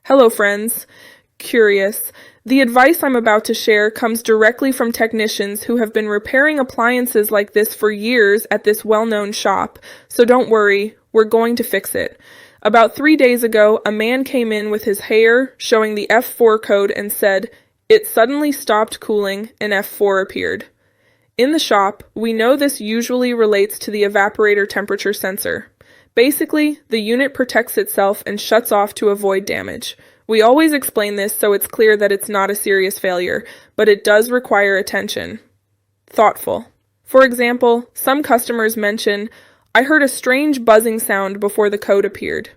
Hello, friends. Curious. The advice I'm about to share comes directly from technicians who have been repairing appliances like this for years at this well-known shop, so don't worry, we're going to fix it. About 3 days ago, a man came in with his hair showing the F4 code and said, "It suddenly stopped cooling and F4 appeared." In the shop, we know this usually relates to the evaporator temperature sensor. Basically, the unit protects itself and shuts off to avoid damage. We always explain this so it's clear that it's not a serious failure, but it does require attention. Thoughtful. For example, some customers mention, "I heard a strange buzzing sound before the code appeared."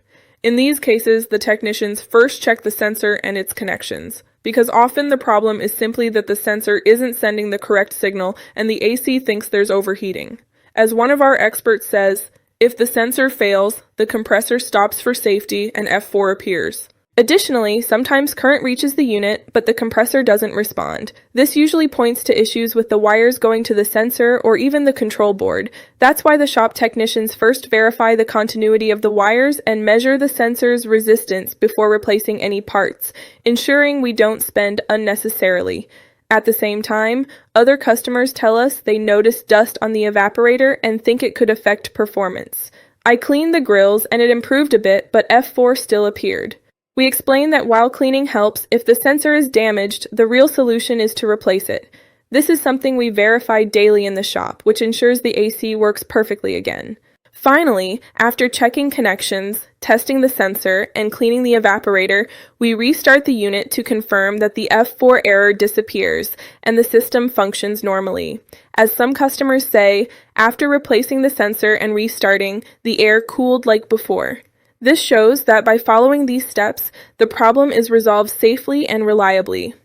In these cases, the technicians first check the sensor and its connections, because often the problem is simply that the sensor isn't sending the correct signal and the AC thinks there's overheating. As one of our experts says, if the sensor fails, the compressor stops for safety and F4 appears. Additionally, sometimes current reaches the unit, but the compressor doesn't respond. This usually points to issues with the wires going to the sensor or even the control board. That's why the shop technicians first verify the continuity of the wires and measure the sensor's resistance before replacing any parts, ensuring we don't spend unnecessarily. At the same time, other customers tell us they notice dust on the evaporator and think it could affect performance. I cleaned the grills and it improved a bit, but F4 still appeared. We explain that while cleaning helps, if the sensor is damaged, the real solution is to replace it. This is something we verify daily in the shop, which ensures the AC works perfectly again. Finally, after checking connections, testing the sensor, and cleaning the evaporator, we restart the unit to confirm that the F4 error disappears and the system functions normally. As some customers say, after replacing the sensor and restarting, the air cooled like before. This shows that by following these steps, the problem is resolved safely and reliably.